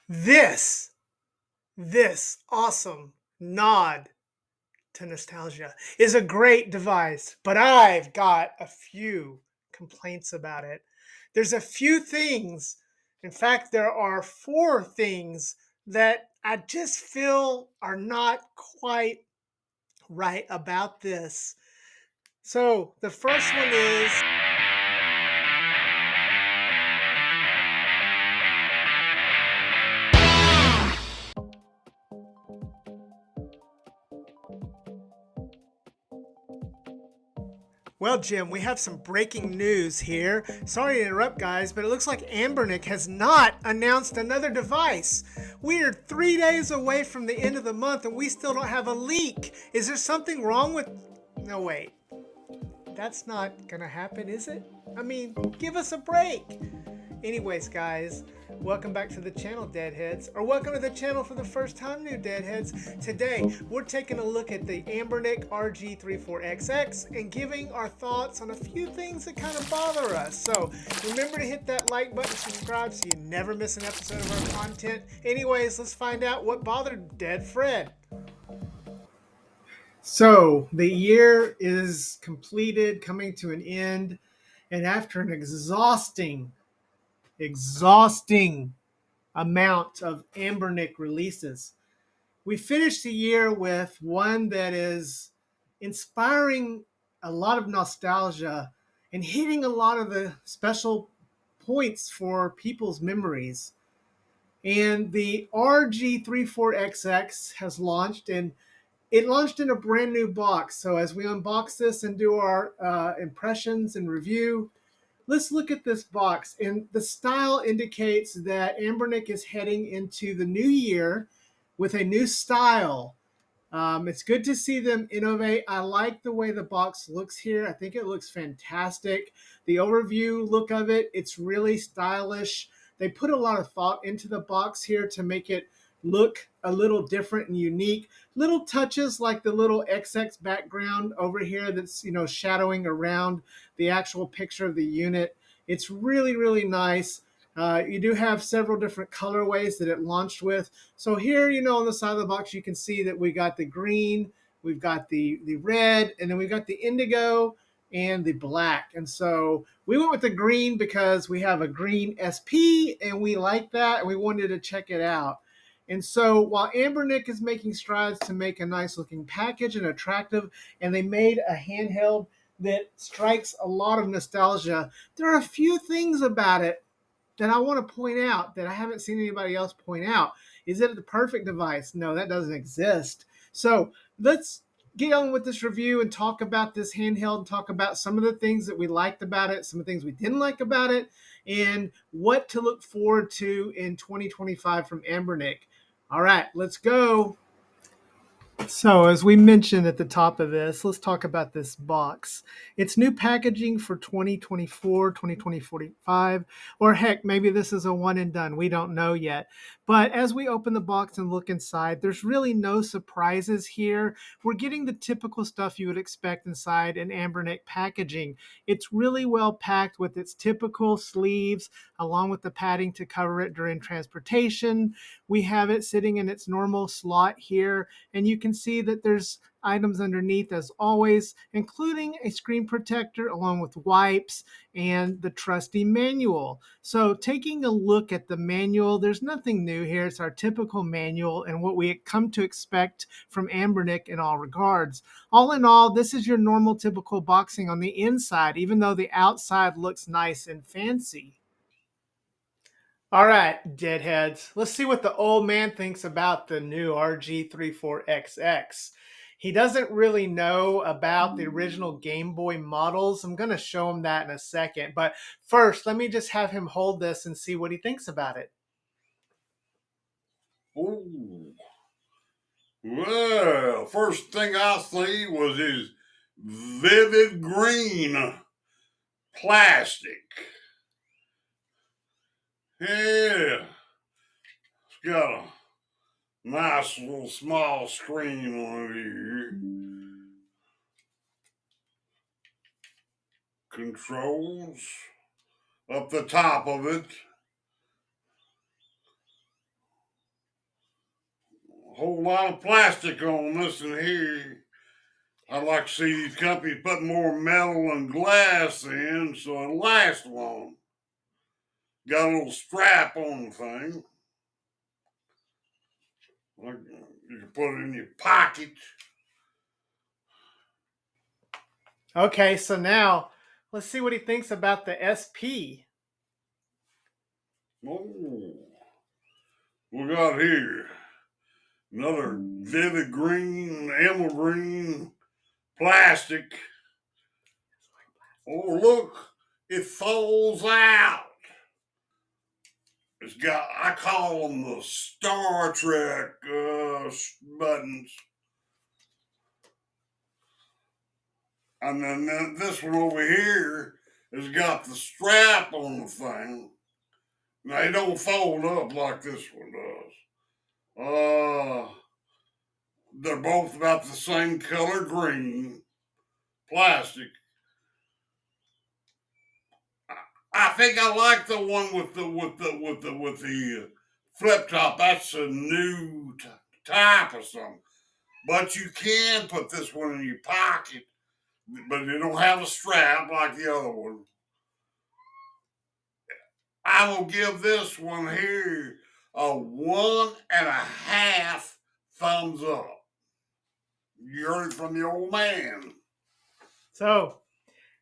This, this awesome nod to nostalgia is a great device, but I've got a few complaints about it. There's a few things, in fact, there are four things that I just feel are not quite right about this. So the first one is well, Jim, we have some breaking news here. Sorry to interrupt, guys, but it looks like Anbernic has not announced another device. We are 3 days away from the end of the month and we still don't have a leak. Is there something wrong with... No, wait. That's not gonna happen, is it? I mean, give us a break. Anyways, guys, welcome back to the channel, Deadheads, or welcome to the channel for the first time, new Deadheads. Today, we're taking a look at the Anbernic RG34XX and giving our thoughts on a few things that kind of bother us. So, remember to hit that like button, subscribe so you never miss an episode of our content. Anyways, let's find out what bothered Deadfred. So, the year is completed, coming to an end, and after an exhausting amount of Anbernic releases, we finished the year with one that is inspiring a lot of nostalgia and hitting a lot of the special points for people's memories. And the RG34XX has launched, and it launched in a brand new box. So as we unbox this and do our impressions and review, let's look at this box. And the style indicates that Anbernic is heading into the new year with a new style. It's good to see them innovate. I like the way the box looks here. I think it looks fantastic. The overview look of it, it's really stylish. They put a lot of thought into the box here to make it look a little different and unique. Little touches like the little XX background over here that's, shadowing around the actual picture of the unit. It's really, really nice. You do have several different colorways that it launched with. So here, on the side of the box, you can see that we got the green, we've got the red, and then we've got the indigo and the black. And so we went with the green because we have a green SP and we like that and we wanted to check it out. And so while Anbernic is making strides to make a nice looking package and attractive, and they made a handheld that strikes a lot of nostalgia, there are a few things about it that I want to point out that I haven't seen anybody else point out. Is it the perfect device? No, that doesn't exist. So let's get on with this review and talk about this handheld and talk about some of the things that we liked about it, some of the things we didn't like about it, and what to look forward to in 2025 from Anbernic. All right, let's go. So, as we mentioned at the top of this, let's talk about this box. It's new packaging for 2024, 2025, or heck, maybe this is a one and done. We don't know yet. But as we open the box and look inside, there's really no surprises here. We're getting the typical stuff you would expect inside an Anbernic packaging. It's really well packed with its typical sleeves, along with the padding to cover it during transportation. We have it sitting in its normal slot here, and you can see that there's items underneath as always, including a screen protector along with wipes and the trusty manual. So taking a look at the manual, there's nothing new here. It's our typical manual and what we come to expect from Anbernic in all regards. All in all, this is your normal typical boxing on the inside, even though the outside looks nice and fancy. All right, Deadheads, let's see what the old man thinks about the new RG34XX. He doesn't really know about the original Gameboy models. I'm going to show him that in a second. But first, let me just have him hold this and see what he thinks about it. Ooh. Well, first thing I see was his vivid green plastic. Yeah, it's got a nice little small screen on here. Controls up the top of it. whole lot of plastic on this in here. I'd like to see these companies put more metal and glass in so it lasts long. Got a little strap on the thing. Like you can put it in your pocket. Okay, so now let's see what he thinks about the SP. Oh, we got here another vivid green, emerald green plastic. Oh, look, it folds out. It's got, I call them the Star Trek buttons. And then this one over here has got the strap on the thing. Now, they don't fold up like this one does. They're both about the same color green plastic. I think I like the one with the flip top. That's a new type or something. But you can put this one in your pocket, but it don't have a strap like the other one. I will give this one here a 1.5 thumbs up. You heard it from the old man. So,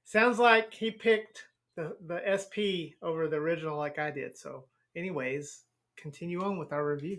sounds like he picked the SP over the original like I did. So, anyways, continue on with our review.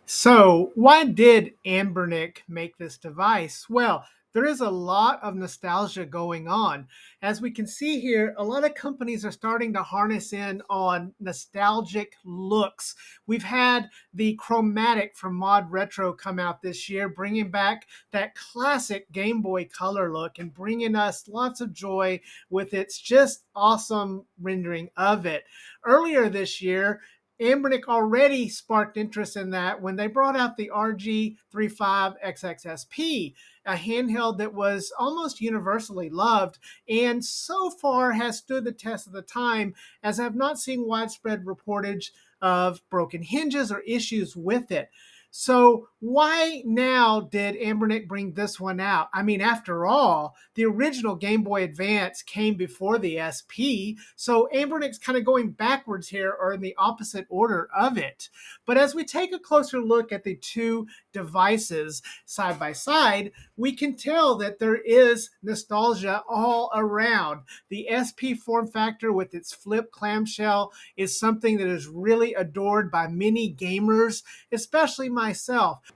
So, why did Anbernic make this device? Well, there is a lot of nostalgia going on. As we can see here, a lot of companies are starting to harness in on nostalgic looks. We've had the Chromatic from Mod Retro come out this year, bringing back that classic Game Boy Color look and bringing us lots of joy with its just awesome rendering of it. Earlier this year, Anbernic already sparked interest in that when they brought out the RG35XX, a handheld that was almost universally loved and so far has stood the test of the time, as I have not seen widespread reportage of broken hinges or issues with it. So why now did Anbernic bring this one out? I mean, after all, the original Game Boy Advance came before the SP, so Anbernic's kind of going backwards here or in the opposite order of it. But as we take a closer look at the two devices side by side, we can tell that there is nostalgia all around. The SP form factor with its flip clamshell is something that is really adored by many gamers, especially myself.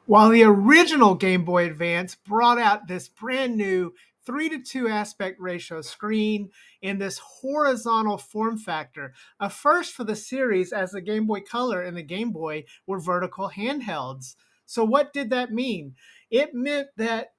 While the original Game Boy Advance brought out this brand new 3:2 aspect ratio screen in this horizontal form factor, a first for the series, as the Game Boy Color and the Game Boy were vertical handhelds. So what did that mean? It meant that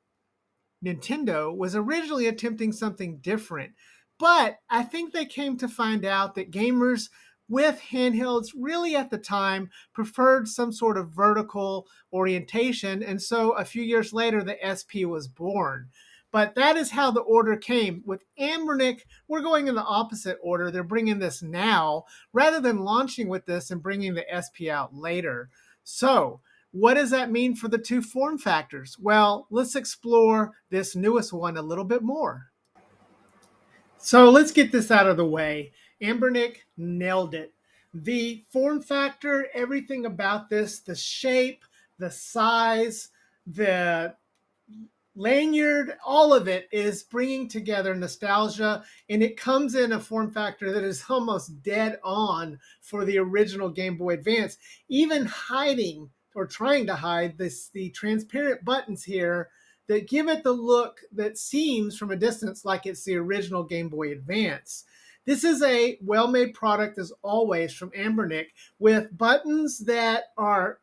Nintendo was originally attempting something different, but I think they came to find out that gamers with handhelds really at the time preferred some sort of vertical orientation, and so a few years later the SP was born. But that is how the order came. With Anbernic, we're going in the opposite order. They're bringing this now rather than launching with this and bringing the SP out later. So, what does that mean for the two form factors? Well, let's explore this newest one a little bit more. So let's get this out of the way. Anbernic nailed it. The form factor, everything about this, the shape, the size, the lanyard, all of it is bringing together nostalgia, and it comes in a form factor that is almost dead on for the original Game Boy Advance, even hiding or trying to hide the transparent buttons here that give it the look that seems from a distance like it's the original Game Boy Advance. This is a well-made product, as always, from Anbernic, with buttons that are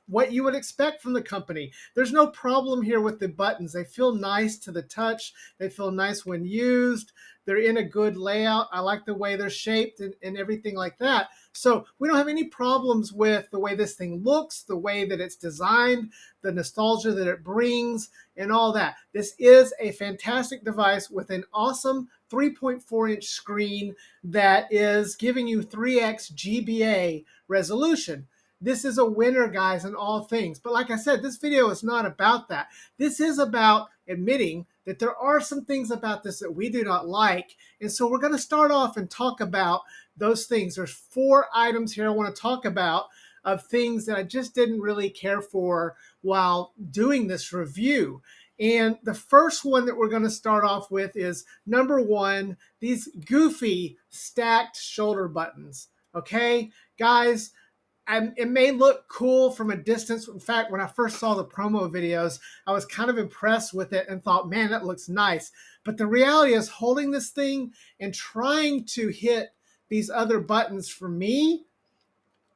what you would expect from the company. There's no problem here with the buttons. They feel nice to the touch. They feel nice when used. They're in a good layout. I like the way they're shaped and everything like that. So we don't have any problems with the way this thing looks, the way that it's designed, the nostalgia that it brings, and all that. This is a fantastic device with an awesome 3.4-inch screen that is giving you 3x GBA resolution. this is a winner, guys, in all things. But like I said, this video is not about that. This is about admitting that there are some things about this that we do not like. And so we're going to start off and talk about those things. There's 4 items here I want to talk about of things that I just didn't really care for while doing this review. And the first one that we're going to start off with is number 1, these goofy stacked shoulder buttons. Okay, guys, it may look cool from a distance. In fact, when I first saw the promo videos, I was kind of impressed with it and thought, man, that looks nice. But the reality is, holding this thing and trying to hit these other buttons, for me,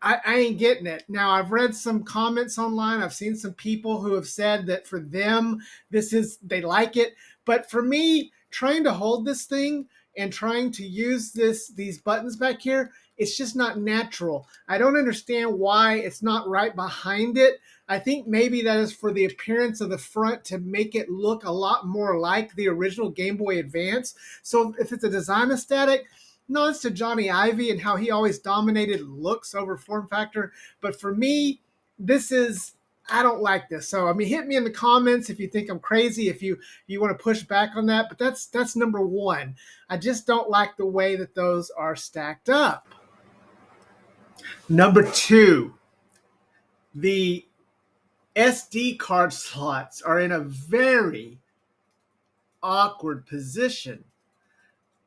I ain't getting it. Now, I've read some comments online. I've seen some people who have said that for them, they like it. But for me, trying to hold this thing and trying to use these buttons back here, it's just not natural. I don't understand why it's not right behind it. I think maybe that is for the appearance of the front to make it look a lot more like the original Game Boy Advance. So if it's a design aesthetic, no, it's to Johnny Ive and how he always dominated looks over form factor. But for me, I don't like this. So, I mean, hit me in the comments if you think I'm crazy, if you want to push back on that. But that's number 1. I just don't like the way that those are stacked up. Number 2, the SD card slots are in a very awkward position.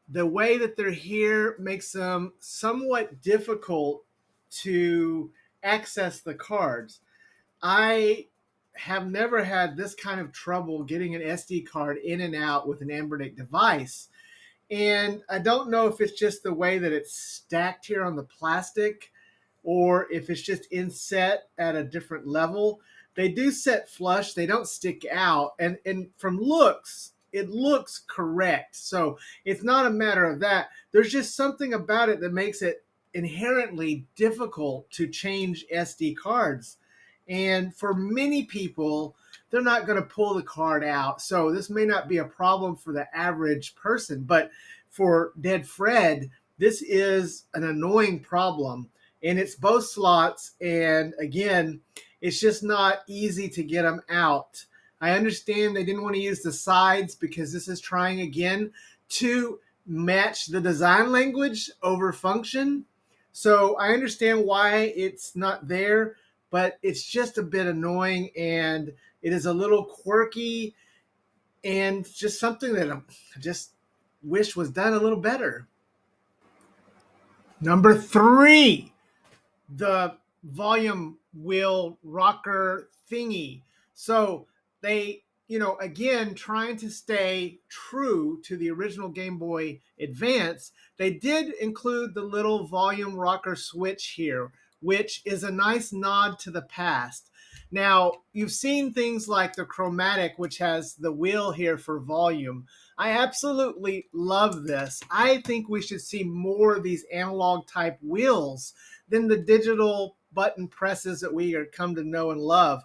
The way that they're here makes them somewhat difficult to access the cards. I have never had this kind of trouble getting an SD card in and out with an Anbernic device. And I don't know if it's just the way that it's stacked here on the plastic or if it's just inset at a different level. They do set flush. They don't stick out. And from looks, it looks correct. So it's not a matter of that. There's just something about it that makes it inherently difficult to change SD cards. And for many people, they're not going to pull the card out. So this may not be a problem for the average person, but for Deadfred, this is an annoying problem. And it's both slots. And again, it's just not easy to get them out. I understand they didn't want to use the sides because this is trying again to match the design language over function. So I understand why it's not there, but it's just a bit annoying and it is a little quirky and just something that I just wish was done a little better. Number 3, the volume wheel rocker thingy. So they, again, trying to stay true to the original Game Boy Advance, they did include the little volume rocker switch here, which is a nice nod to the past. Now, you've seen things like the Chromatic, which has the wheel here for volume. I absolutely love this. I think we should see more of these analog type wheels than the digital button presses that we are come to know and love.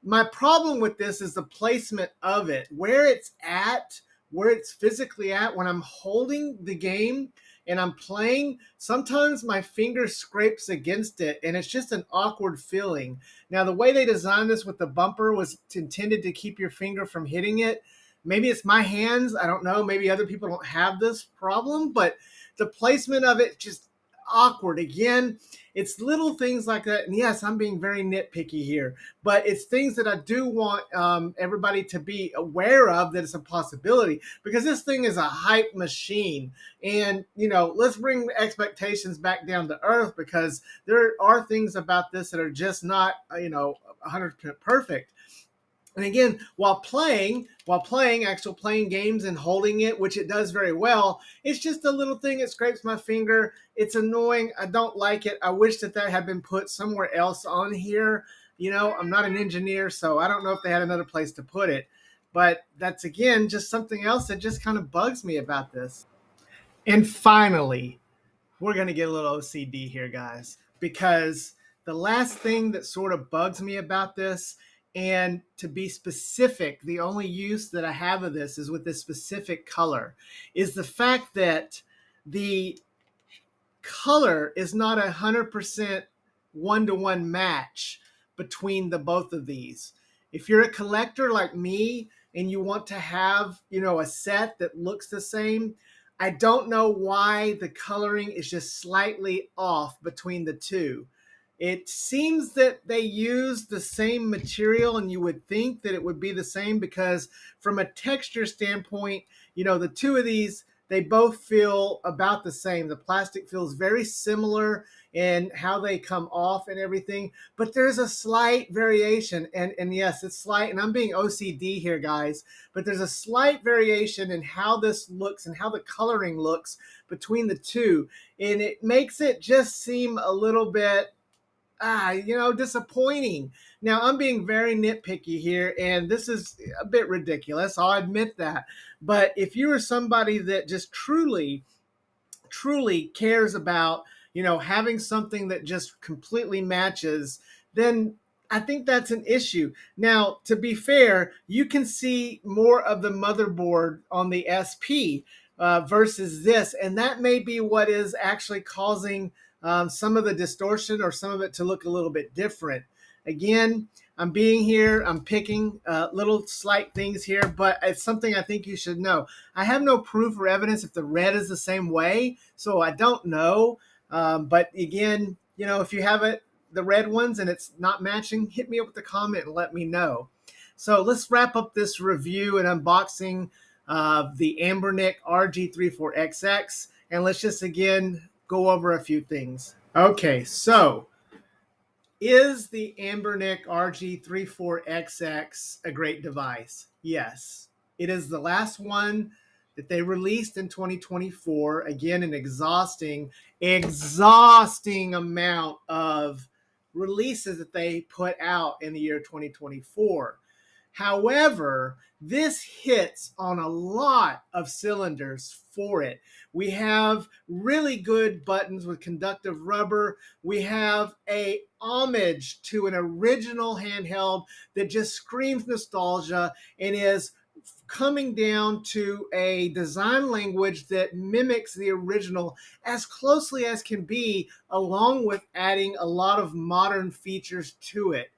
My problem with this is the placement of it, where it's physically at when I'm holding the game and I'm playing. Sometimes my finger scrapes against it and it's just an awkward feeling. Now, the way they designed this with the bumper was intended to keep your finger from hitting it. Maybe it's my hands. I don't know. Maybe other people don't have this problem, but the placement of it just awkward. Again, it's little things like that. And yes, I'm being very nitpicky here, but it's things that I do want everybody to be aware of, that it's a possibility, because this thing is a hype machine. And, let's bring expectations back down to earth, because there are things about this that are just not, 100% perfect. And again, while playing games and holding it, which it does very well, it's just a little thing. It scrapes my finger. It's annoying. I don't like it. I wish that had been put somewhere else on here. I'm not an engineer, so I don't know if they had another place to put it. But that's, again, just something else that just kind of bugs me about this. And finally, we're going to get a little OCD here, guys, because the last thing that sort of bugs me about this, and to be specific, the only use that I have of this is with this specific color, is the fact that the color is not 100% one-to-one match between the both of these. If you're a collector like me and you want to have, a set that looks the same, I don't know why the coloring is just slightly off between the two. It seems that they use the same material, and you would think that it would be the same because from a texture standpoint, the two of these, they both feel about the same. The plastic feels very similar in how they come off and everything, but there's a slight variation. And yes, it's slight, and I'm being OCD here, guys, but there's a slight variation in how this looks and how the coloring looks between the two. And it makes it just seem a little bit disappointing. Now, I'm being very nitpicky here, and this is a bit ridiculous. I'll admit that. But if you are somebody that just truly cares about, having something that just completely matches, then I think that's an issue. Now, to be fair, you can see more of the motherboard on the SP versus this, and that may be what is actually causing some of the distortion or some of it to look a little bit different. Again, I'm picking little slight things here, but it's something I think you should know. I have no proof or evidence if the red is the same way, so I don't know. But again, if you have the red ones and it's not matching, hit me up with a comment and let me know. So let's wrap up this review and unboxing of the Anbernic RG34XX, and let's just again go over a few things. Okay, so is the Anbernic RG34XX a great device? Yes. It is the last one that they released in 2024. Again, an exhausting amount of releases that they put out in the year 2024. However, this hits on a lot of cylinders for it. We have really good buttons with conductive rubber. We have a homage to an original handheld that just screams nostalgia and is coming down to a design language that mimics the original as closely as can be, along with adding a lot of modern features to it.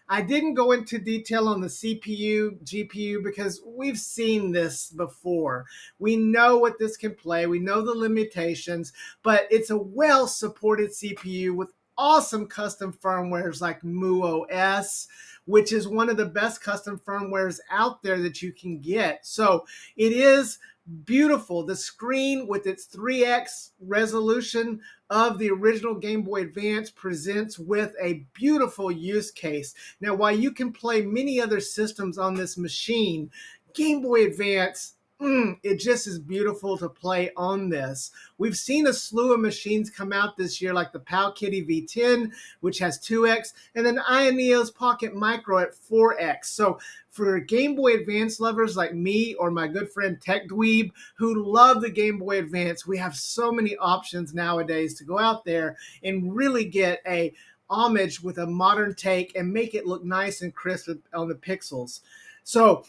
I didn't go into detail on the CPU, GPU, because we've seen this before. We know what this can play. We know the limitations, but it's a well-supported CPU with awesome custom firmwares like MuOS, which is one of the best custom firmwares out there that you can get. So it is beautiful. The screen with its 3x resolution of the original Game Boy Advance presents with a beautiful use case. Now, while you can play many other systems on this machine, Game Boy Advance, it just is beautiful to play on this. We've seen a slew of machines come out this year, like the Powkiddy V10, which has 2x, and then Ioneo's Pocket Micro at 4x. So for Game Boy Advance lovers like me or my good friend Tech Dweeb, who love the Game Boy Advance, we have so many options nowadays to go out there and really get a homage with a modern take and make it look nice and crisp on the pixels. So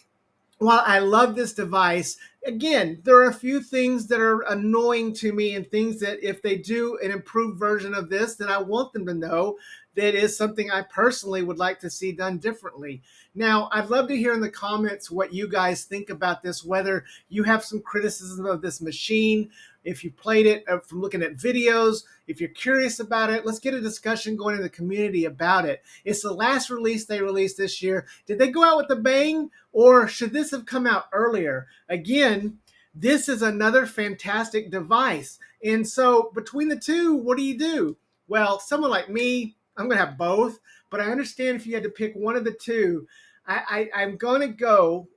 while I love this device, again, there are a few things that are annoying to me, and things that if they do an improved version of this, that I want them to know that is something I personally would like to see done differently. Now, I'd love to hear in the comments what you guys think about this, whether you have some criticism of this machine, if you played it from looking at videos, if you're curious about it. Let's get a discussion going in the community about it. It's the last release they released this year. Did they go out with a bang, or should this have come out earlier? Again, this is another fantastic device. And so between the two, what do? Well, someone like me, I'm going to have both, but I understand if you had to pick one of the two. I'm going to go,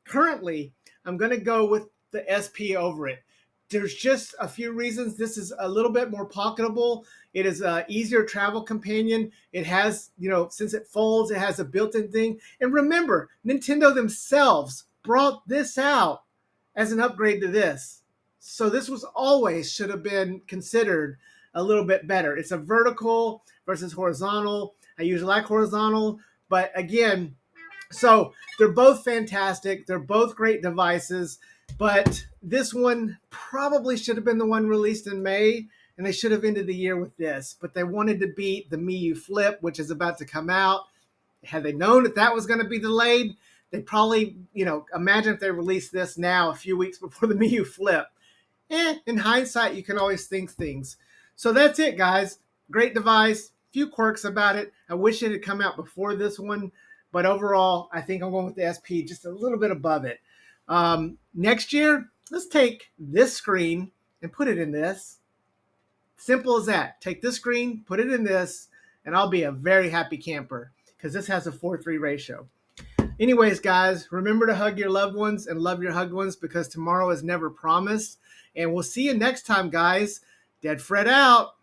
currently, I'm going to go with the SP over it. There's just a few reasons. This is a little bit more pocketable. It is an easier travel companion. It has, since it folds, it has a built-in thing. And remember, Nintendo themselves brought this out as an upgrade to this. So this was always should have been considered a little bit better. It's a vertical versus horizontal. I usually like horizontal, but again, so they're both fantastic. They're both great devices, but this one probably should have been the one released in May. and they should have ended the year with this, but they wanted to beat the Miu Flip, which is about to come out. Had they known that that was going to be delayed, they probably, imagine if they released this now a few weeks before the Miu Flip. In hindsight, you can always think things. So that's it, guys. Great device. Few quirks about it. I wish it had come out before this one, but overall, I think I'm going with the SP just a little bit above it. Next year, let's take this screen and put it in this. Simple as that. Take this screen, put it in this, and I'll be a very happy camper because this has a 4:3 ratio. Anyways, guys, remember to hug your loved ones and love your hugged ones because tomorrow is never promised. And we'll see you next time, guys. Deadfred out.